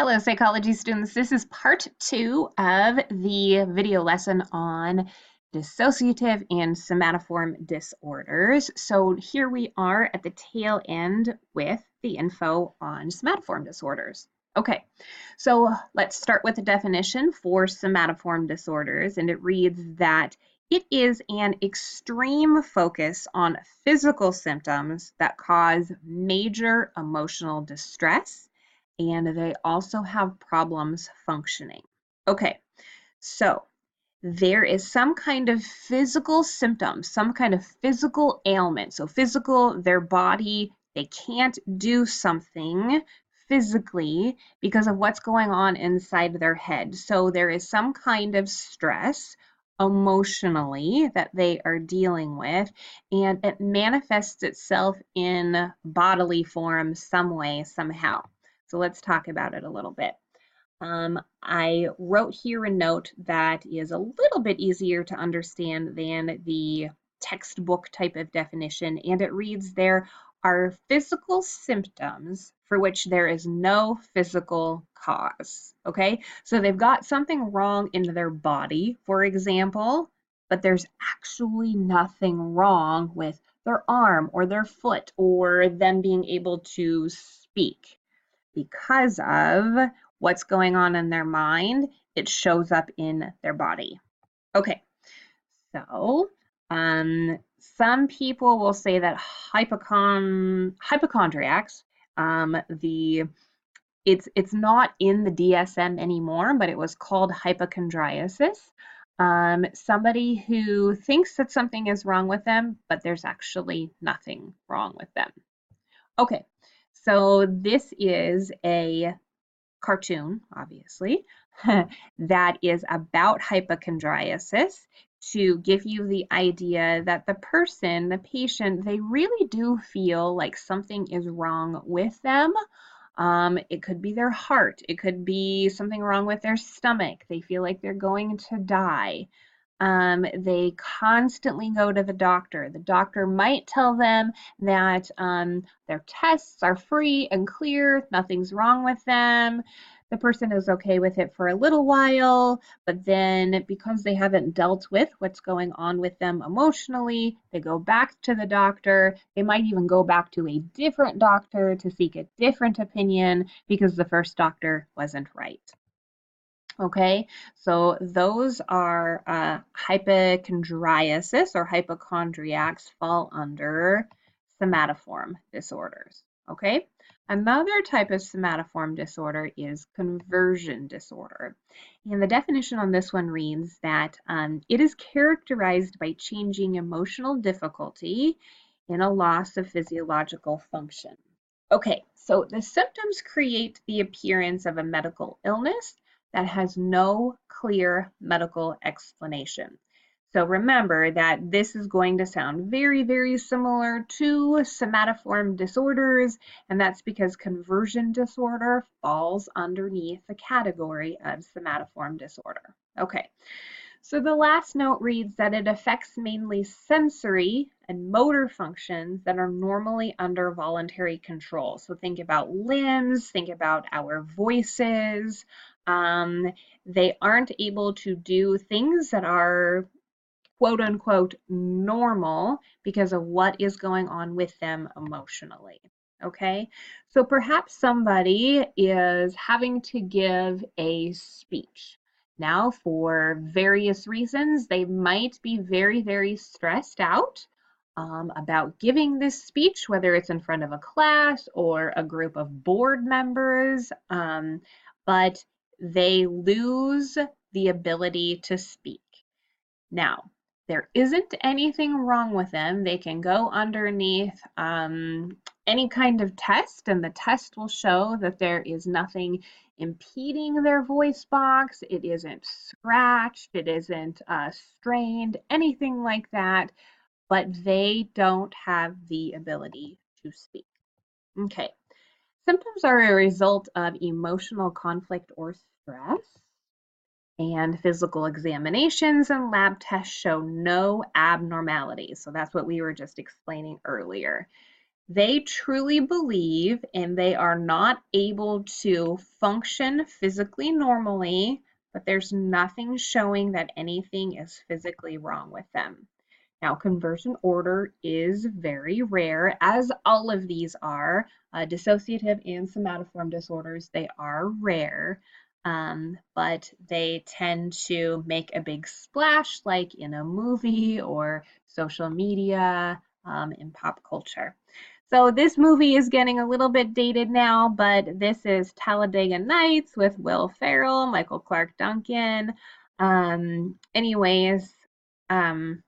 Hello, psychology students. This is part 2 of the video lesson on dissociative and somatoform disorders. So here we are at the tail end with the info on somatoform disorders. Okay, so let's start with the definition for somatoform disorders, and it reads that it is an extreme focus on physical symptoms that cause major emotional distress, and they also have problems functioning. Okay, so there is some kind of physical symptom, some kind of physical ailment. So physical, their body, they can't do something physically because of what's going on inside their head. So there is some kind of stress emotionally that they are dealing with, and it manifests itself in bodily form some way, somehow. So let's talk about it a little bit. I wrote here a note that is a little bit easier to understand than the textbook type of definition, and it reads, there are physical symptoms for which there is no physical cause. Okay, so they've got something wrong in their body, for example, but there's actually nothing wrong with their arm or their foot or them being able to speak. Because of what's going on in their mind, it shows up in their body. Okay, so some people will say that hypochondriacs, it's not in the DSM anymore, but it was called hypochondriasis. Somebody who thinks that something is wrong with them, but there's actually nothing wrong with them. Okay, so this is a cartoon, obviously, that is about hypochondriasis to give you the idea that the person, the patient, they really do feel like something is wrong with them. It could be their heart. It could be something wrong with their stomach. They feel like they're going to die. They constantly go to the doctor. The doctor might tell them that their tests are free and clear, nothing's wrong with them. The person is okay with it for a little while, but then because they haven't dealt with what's going on with them emotionally, they go back to the doctor. They might even go back to a different doctor to seek a different opinion because the first doctor wasn't right. Okay, so those are hypochondriasis or hypochondriacs fall under somatoform disorders. Okay, another type of somatoform disorder is conversion disorder. And the definition on this one reads that it is characterized by changing emotional difficulty in a loss of physiological function. Okay, so the symptoms create the appearance of a medical illness that has no clear medical explanation. So remember that this is going to sound very, very similar to somatoform disorders, and that's because conversion disorder falls underneath the category of somatoform disorder. Okay, so the last note reads that it affects mainly sensory and motor functions that are normally under voluntary control. So think about limbs, think about our voices. They aren't able to do things that are quote unquote normal because of what is going on with them emotionally. Okay, so perhaps somebody is having to give a speech. Now, for various reasons, they might be very, very stressed out about giving this speech, whether it's in front of a class or a group of board members, but they lose the ability to speak. Now, there isn't anything wrong with them. They can go underneath any kind of test, and the test will show that there is nothing impeding their voice box. It isn't scratched, it isn't strained, anything like that, but they don't have the ability to speak. Okay. Symptoms are a result of emotional conflict or stress, and physical examinations and lab tests show no abnormalities. So that's what we were just explaining earlier. They truly believe and they are not able to function physically normally, but there's nothing showing that anything is physically wrong with them. Now, conversion order is very rare, as all of these are. Dissociative and somatoform disorders, they are rare, but they tend to make a big splash, like in a movie or social media, in pop culture. So this movie is getting a little bit dated now, but this is Talladega Nights with Will Ferrell, Michael Clark Duncan. Anyways, um,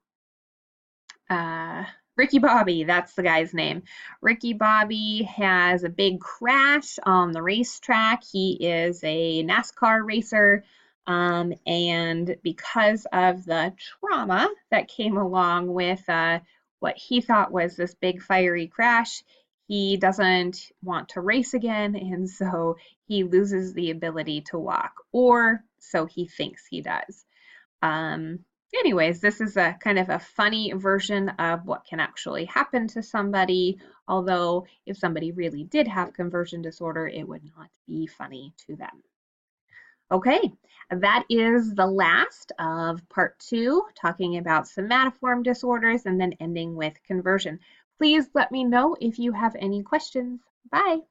Ricky Bobby, that's the guy's name. Ricky Bobby has a big crash on the racetrack. He is a NASCAR racer. And because of the trauma that came along with what he thought was this big fiery crash, he doesn't want to race again. And so he loses the ability to walk, or so he thinks he does. Um, Anyways, this is a kind of a funny version of what can actually happen to somebody, although if somebody really did have conversion disorder, it would not be funny to them. Okay, that is the last of part 2, talking about somatoform disorders and then ending with conversion. Please let me know if you have any questions. Bye.